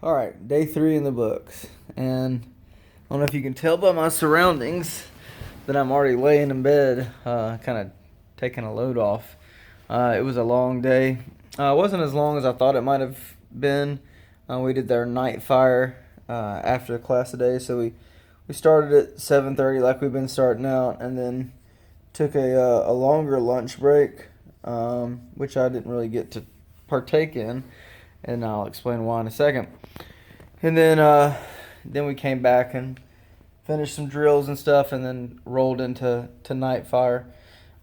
All right, day 3 in the books, and I don't know if you can tell by my surroundings that I'm already laying in bed, kind of taking a load off. It was a long day. It wasn't as long as I thought it might have been. We did their night fire after class today, so we started at 7:30 like we've been starting out, and then took a longer lunch break, which I didn't really get to partake in, and I'll explain why in a second. And then we came back and finished some drills and stuff, and then rolled into night fire.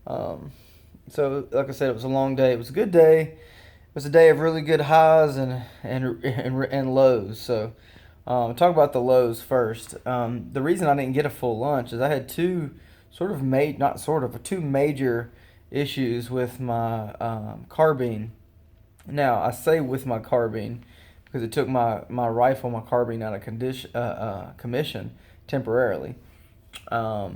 So, like I said, it was a long day. It was a good day. It was a day of really good highs and lows. So, talk about the lows first. The reason I didn't get a full lunch is I had two major issues with my carbine. Now, I say with my carbine because it took my rifle, my carbine out of commission temporarily. But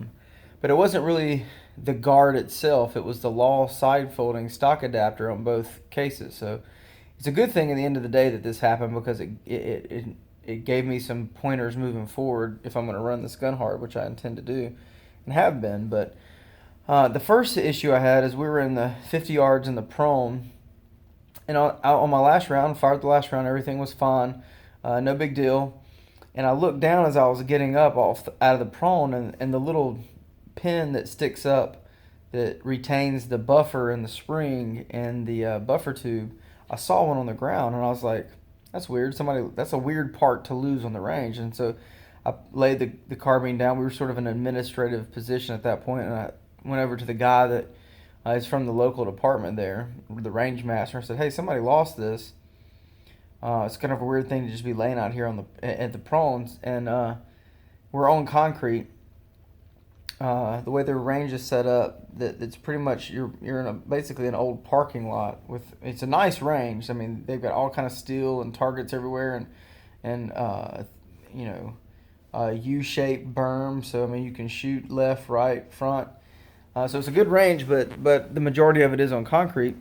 it wasn't really the guard itself. It was the Law side folding stock adapter on both cases. So it's a good thing at the end of the day that this happened, because it gave me some pointers moving forward if I'm going to run this gun hard, which I intend to do and have been. But the first issue I had is we were in the 50 yards in the prone. And on my last round, fired the last round, everything was fine, no big deal. And I looked down as I was getting up out of the prone, and the little pin that sticks up that retains the buffer and the spring and the buffer tube, I saw one on the ground, and I was like, that's weird. That's a weird part to lose on the range. And so I laid the carbine down. We were sort of in an administrative position at that point, and I went over to the guy that is from the local department there, the range master. I said, hey, somebody lost this. It's kind of a weird thing to just be laying out here at the prones, and we're on concrete. The way the range is set up, it's pretty much you're in basically an old parking lot it's a nice range. I mean, they've got all kind of steel and targets everywhere, and U-shaped berm. So I mean, you can shoot left, right, front. So it's a good range, but the majority of it is on concrete.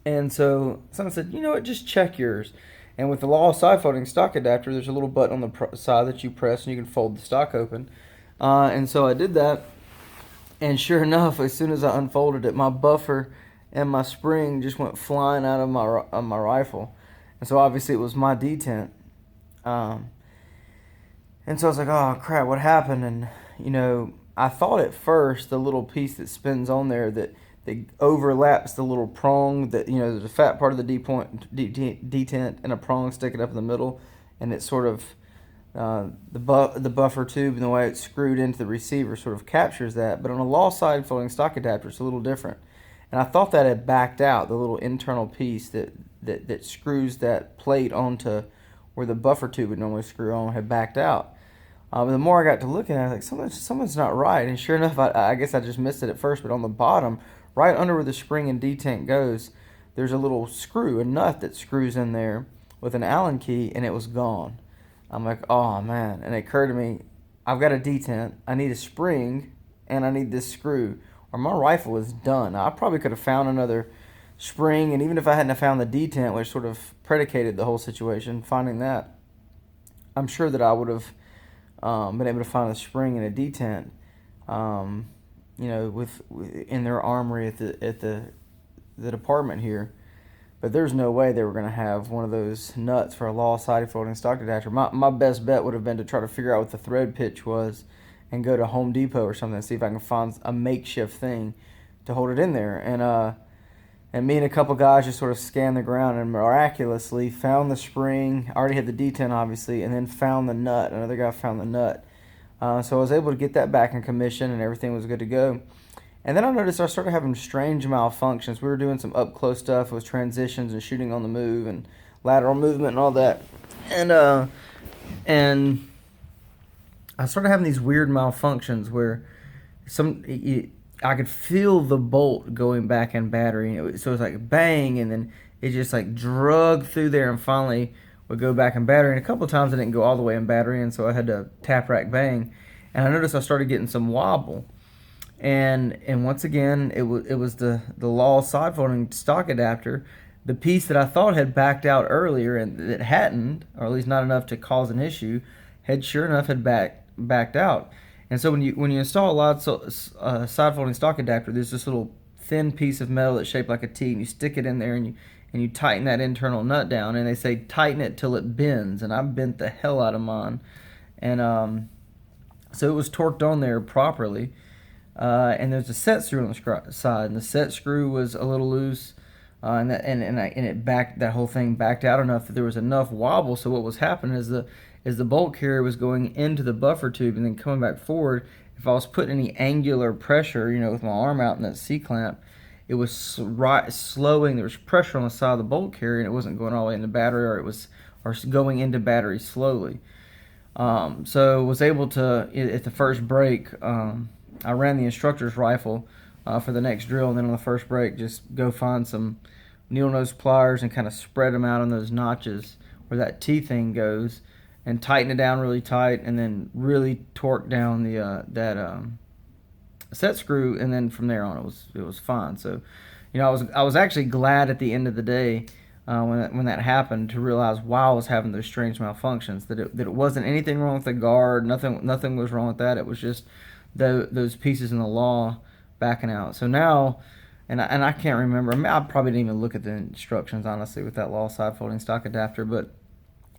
And so someone said, you know what, just check yours. And with the Law side folding stock adapter, there's a little button on the side that you press, and you can fold the stock open. And so I did that, and sure enough, as soon as I unfolded it, my buffer and my spring just went flying out of my rifle. And so obviously it was my detent. And so I was like, oh crap, what happened? And I thought at first the little piece that spins on there that overlaps the little prong, that there's a fat part of the detent and a prong sticking up in the middle, and it's sort of the buffer tube and the way it's screwed into the receiver sort of captures that. But on a Law side folding stock adapter, it's a little different. And I thought that had backed out, the little internal piece that screws that plate onto where the buffer tube would normally screw on had backed out. The more I got to looking at it, I was like, something's not right. And sure enough, I guess I just missed it at first, but on the bottom, right under where the spring and detent goes, there's a little screw, a nut that screws in there with an Allen key, and it was gone. I'm like, oh man. And it occurred to me, I've got a detent, I need a spring, and I need this screw, or my rifle is done. Now, I probably could have found another spring, and even if I hadn't found the detent, which sort of predicated the whole situation, finding that, I'm sure that I would have been able to find a spring and a detent, in their armory at the department here. But there's no way they were going to have one of those nuts for a Law side folding stock adapter. My best bet would have been to try to figure out what the thread pitch was and go to Home Depot or something and see if I can find a makeshift thing to hold it in there. And me and a couple guys just sort of scanned the ground and miraculously found the spring. I already had the detent, obviously, and then found the nut. Another guy found the nut. So I was able to get that back in commission, and everything was good to go. And then I noticed I started having strange malfunctions. We were doing some up-close stuff with transitions and shooting on the move and lateral movement and all that. And I started having these weird malfunctions where I could feel the bolt going back in battery. So it was like bang, and then it just like drug through there and finally would go back in battery. And a couple of times I didn't go all the way in battery, and so I had to tap rack bang. And I noticed I started getting some wobble. And once again, it was the Law side folding stock adapter the piece that I thought had backed out earlier and that hadn't, or at least not enough to cause an issue, had sure enough had backed out. And so when you install a side folding stock adapter, there's this little thin piece of metal that's shaped like a T, and you stick it in there and you tighten that internal nut down, and they say tighten it till it bends, and I bent the hell out of mine, and so it was torqued on there properly, and there's a set screw on the side, and the set screw was a little loose, and it backed, that whole thing backed out enough that there was enough wobble. So what was happening is the bolt carrier was going into the buffer tube and then coming back forward. If I was putting any angular pressure, with my arm out in that C-clamp, it was slowing. There was pressure on the side of the bolt carrier, and it wasn't going all the way in the battery, or going into battery slowly. So was able to, at the first break, I ran the instructor's rifle for the next drill, and then on the first break, just go find some needle nose pliers and kind of spread them out on those notches where that T thing goes, and tighten it down really tight, and then really torque down the set screw, and then from there on it was fine. So, I was actually glad at the end of the day when that happened to realize why I was having those strange malfunctions. That it wasn't anything wrong with the guard. Nothing was wrong with that. It was just those pieces in the law backing out. So now, and I can't remember. I mean, I probably didn't even look at the instructions honestly with that law side folding stock adapter, but.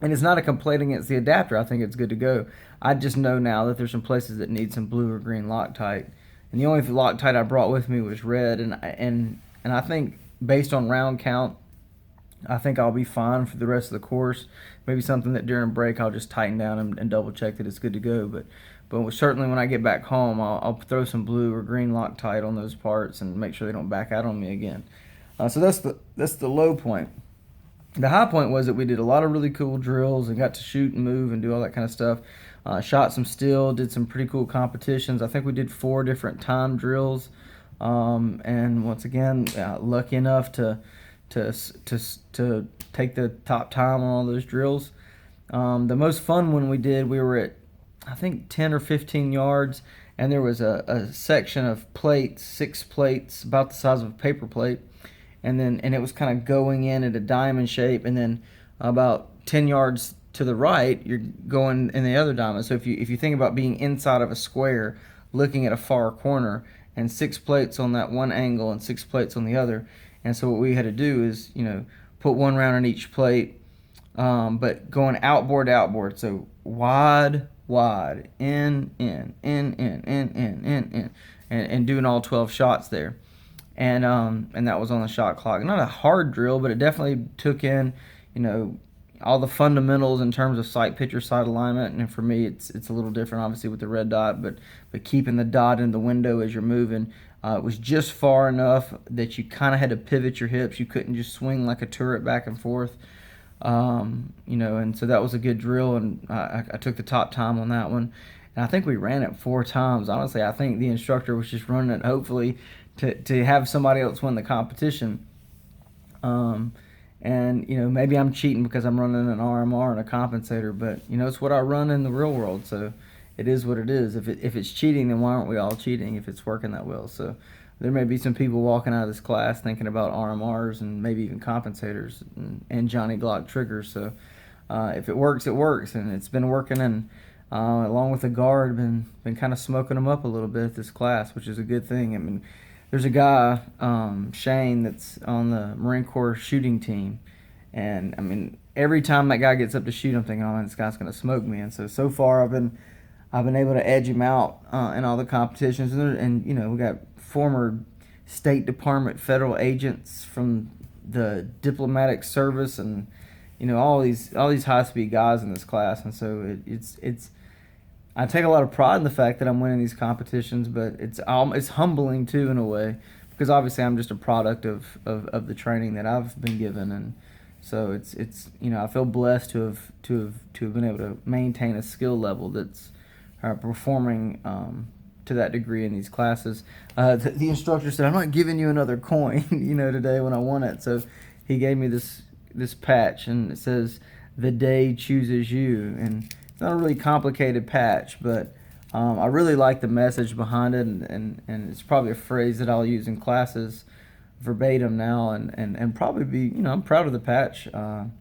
And it's not a complaint against the adapter. I think it's good to go. I just know now that there's some places that need some blue or green Loctite, and the only Loctite I brought with me was red. And I think based on round count, I think I'll be fine for the rest of the course. Maybe something that during a break I'll just tighten down and double check that it's good to go. But certainly when I get back home, I'll throw some blue or green Loctite on those parts and make sure they don't back out on me again. So that's the low point. The high point was that we did a lot of really cool drills and got to shoot and move and do all that kind of stuff. Shot some steel, did some pretty cool competitions. I think we did 4 different time drills, and once again, lucky enough to take the top time on all those drills. The most fun one we did, we were at I think 10 or 15 yards, and there was a section of plates, 6 plates, about the size of a paper plate. And it was kind of going in at a diamond shape, and then about 10 yards to the right, you're going in the other diamond. So if you think about being inside of a square, looking at a far corner, and 6 plates on that one angle and 6 plates on the other. And so what we had to do is, put 1 round on each plate, but going outboard. So wide, in, and doing all 12 shots there. And that was on the shot clock. Not a hard drill, but it definitely took in, all the fundamentals in terms of sight picture, sight alignment. And for me, it's a little different, obviously, with the red dot, but keeping the dot in the window as you're moving. It was just far enough that you kind of had to pivot your hips. You couldn't just swing like a turret back and forth. And so that was a good drill, and I took the top time on that one. And I think we ran it 4 times. Honestly, I think the instructor was just running it, hopefully, to have somebody else win the competition. Maybe I'm cheating because I'm running an RMR and a compensator, but it's what I run in the real world, so it is what it is. If it's cheating, then why aren't we all cheating if it's working that well? So there may be some people walking out of this class thinking about RMRs and maybe even compensators and Johnny Glock triggers. So if it works, it works, and it's been working. And along with the guard, been kind of smoking them up a little bit at this class, which is a good thing. I mean, there's a guy, Shane, that's on the Marine Corps shooting team, and I mean, every time that guy gets up to shoot, I'm thinking, oh man, this guy's gonna smoke me. And so far, I've been able to edge him out in all the competitions, and we got former State Department federal agents from the diplomatic service, and all these high speed guys in this class, and so it's. I take a lot of pride in the fact that I'm winning these competitions, but it's humbling too in a way, because obviously I'm just a product of the training that I've been given, and so it's I feel blessed to have been able to maintain a skill level that's performing to that degree in these classes. The instructor said, "I'm not giving you another coin," today when I won it. So he gave me this patch, and it says, "The day chooses you," and it's not a really complicated patch, but I really like the message behind it, and it's probably a phrase that I'll use in classes verbatim now, and probably be, I'm proud of the patch, and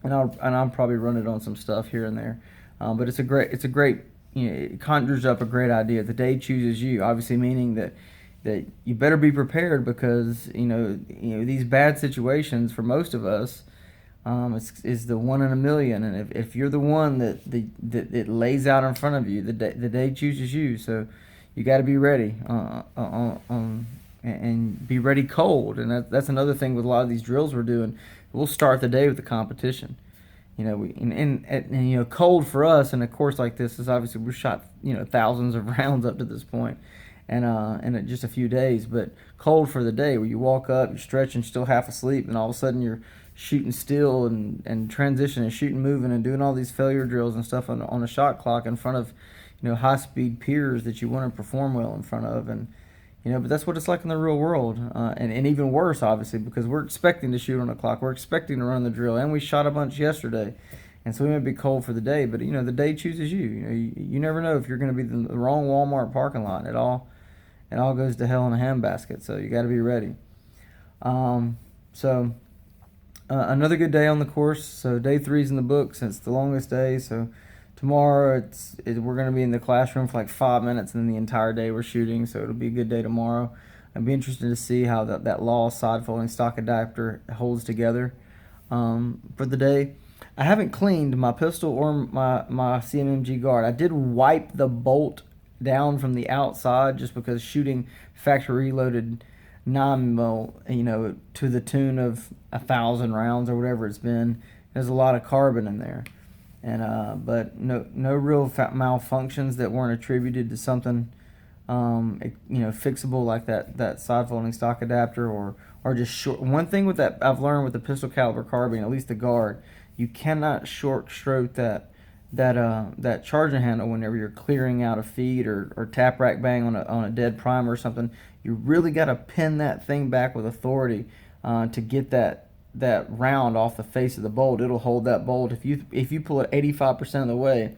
I'll probably run it on some stuff here and there, but it's a great, it conjures up a great idea. The day chooses you, obviously meaning that you better be prepared, because these bad situations for most of us, is the one in a million, and if you're the one that it lays out in front of you, the day chooses you. So you got to be ready, and be ready cold. And that's another thing with a lot of these drills we're doing. We'll start the day with the competition. Cold for us in a course like this is obviously we've shot thousands of rounds up to this point, and in just a few days. But cold for the day, where you walk up, you're stretching, still half asleep, and all of a sudden you're shooting still and transitioning, shooting, moving, and doing all these failure drills and stuff on a shot clock in front of high speed peers that you want to perform well in front of. And but that's what it's like in the real world, and even worse, obviously, because we're expecting to shoot on the clock, we're expecting to run the drill, and we shot a bunch yesterday, and so we may be cold for the day, but the day chooses you. You never know if you're going to be in the wrong Walmart parking lot. It all goes to hell in a handbasket, so you got to be ready. Another good day on the course. So day 3's in the books, and it's the longest day. So tomorrow we're going to be in the classroom for like 5 minutes, and then the entire day we're shooting. So it'll be a good day tomorrow. I'd be interested to see how that Law side folding stock adapter holds together for the day. I haven't cleaned my pistol or my CMMG guard. I did wipe the bolt down from the outside, just because shooting factory reloaded 9mm, to the tune of 1,000 rounds or whatever it's been. There's a lot of carbon in there, and but no real malfunctions that weren't attributed to something fixable, like that side folding stock adapter, or just short. One thing with that I've learned with the pistol caliber carbine, at least the guard, you cannot short stroke that charging handle whenever you're clearing out a feed or tap rack bang on a dead primer or something. You really got to pin that thing back with authority to get that round off the face of the bolt. It'll hold that bolt. If you pull it 85% of the way,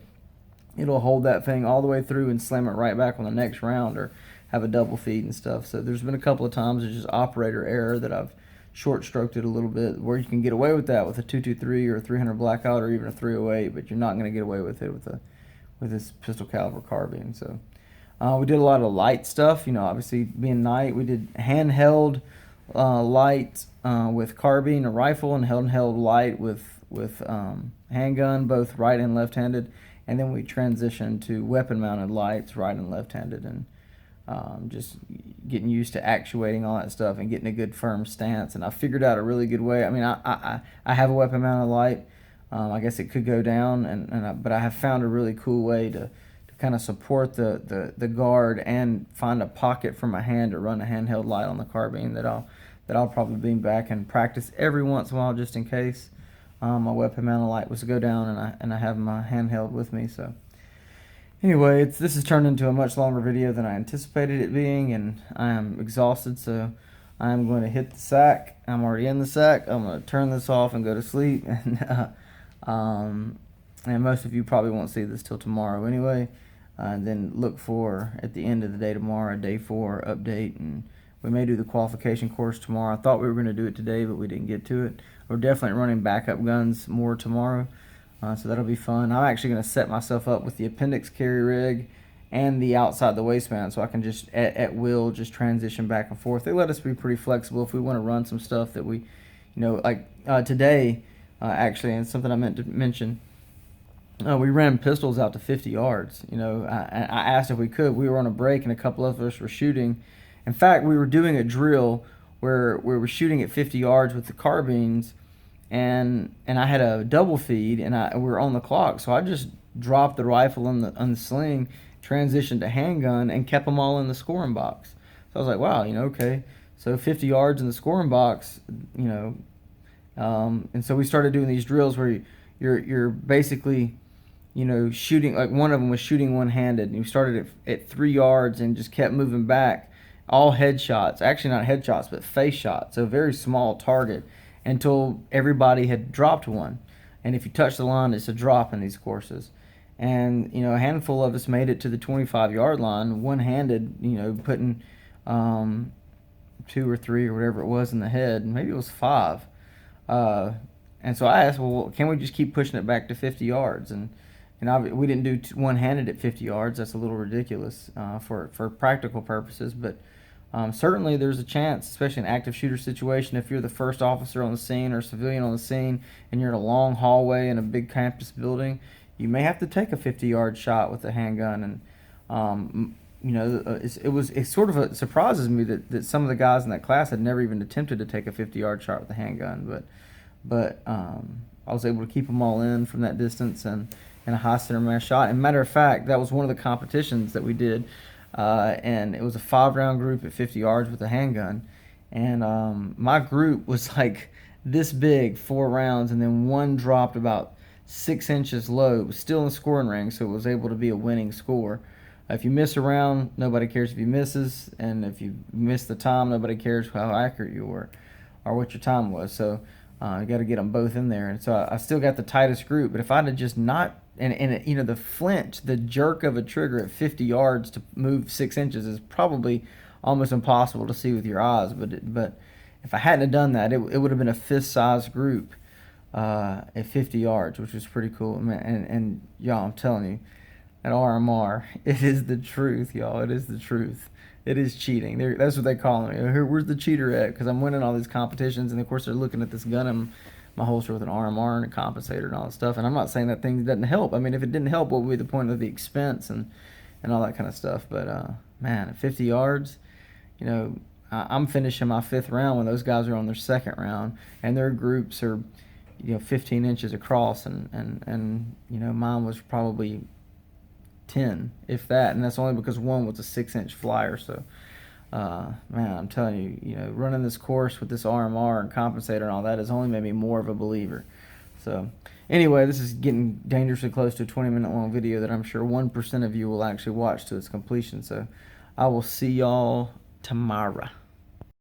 it'll hold that thing all the way through and slam it right back on the next round, or have a double feed and stuff. So there's been a couple of times it's just operator error that I've short stroked it a little bit, where you can get away with that with a 223 or a 300 blackout or even a 308, but you're not going to get away with it with this pistol caliber carbine. So we did a lot of light stuff. Obviously being night, we did handheld light with carbine or rifle, and handheld light with handgun, both right and left-handed, and then we transitioned to weapon-mounted lights, right and left-handed, and just getting used to actuating all that stuff and getting a good firm stance. And I figured out a really good way. I mean, I have a weapon mounted light. I guess it could go down, but I have found a really cool way to kind of support the guard and find a pocket for my hand to run a handheld light on the carbine that I'll probably bring back and practice every once in a while, just in case my weapon mounted light was to go down and I have my handheld with me. So anyway, this has turned into a much longer video than I anticipated it being, and I am exhausted, so I am going to hit the sack. I'm already in the sack. I'm going to turn this off and go to sleep, and most of you probably won't see this till tomorrow anyway. Then look for, at the end of the day tomorrow, a day 4 update, and we may do the qualification course tomorrow. I thought we were going to do it today, but we didn't get to it. We're definitely running backup guns more tomorrow. So that'll be fun. I'm actually going to set myself up with the appendix carry rig and the outside the waistband, so I can just at will just transition back and forth. They let us be pretty flexible if we want to run some stuff that we, like today, actually, and something I meant to mention. We ran pistols out to 50 yards. I asked if we could. We were on a break, and a couple of us were shooting. In fact, we were doing a drill where we were shooting at 50 yards with the carbines, and I had a double feed, and we were on the clock, so I just dropped the rifle on the sling, transitioned to handgun, and kept them all in the scoring box. So I was like, wow, okay. So 50 yards in the scoring box, and so we started doing these drills where you're basically, shooting, like one of them was shooting one-handed, and you started at 3 yards and just kept moving back, all headshots, actually not headshots, but face shots, so very small target, until everybody had dropped one. And if you touch the line, it's a drop in these courses. And a handful of us made it to the 25-yard line one-handed, putting 2 or 3 or whatever it was in the head, and maybe it was 5. And so I asked, well, can we just keep pushing it back to 50 yards? And we didn't do one-handed at 50 yards. That's a little ridiculous for practical purposes. But certainly there's a chance, especially in an active shooter situation, if you're the first officer on the scene or civilian on the scene and you're in a long hallway in a big campus building, you may have to take a 50-yard shot with a handgun. And it sort of surprises me that some of the guys in that class had never even attempted to take a 50-yard shot with a handgun. But I was able to keep them all in from that distance and a high center mass shot. And matter of fact, that was one of the competitions that we did. And it was a 5-round group at 50 yards with a handgun. And my group was like this big, 4 rounds, and then one dropped about 6 inches low. It was still in the scoring range, so it was able to be a winning score. If you miss a round, nobody cares if you misses, and if you miss the time, nobody cares how accurate you were or what your time was. So you got to get them both in there. And so I still got the tightest group. But if I'd have just not, the flinch, the jerk of a trigger at 50 yards to move 6 inches is probably almost impossible to see with your eyes. But if I hadn't have done that, it would have been a fist-sized group at 50 yards, which was pretty cool. Man, and y'all, I'm telling you, at RMR, it is the truth, y'all. It is the truth. It is cheating. That's what they call me. Where's the cheater at? Because I'm winning all these competitions, and of course they're looking at this gun in my holster with an RMR and a compensator and all that stuff. And I'm not saying that thing doesn't help. I mean, if it didn't help, what would be the point of the expense and all that kind of stuff? But man, at 50 yards, I'm finishing my 5th round when those guys are on their 2nd round, and their groups are 15 inches across, and mine was probably 10, if that, and that's only because one was a 6-inch flyer. So man, I'm telling you, running this course with this RMR and compensator and all that has only made me more of a believer. So anyway, this is getting dangerously close to a 20-minute long video that I'm sure 1% of you will actually watch to its completion. So I will see y'all tomorrow.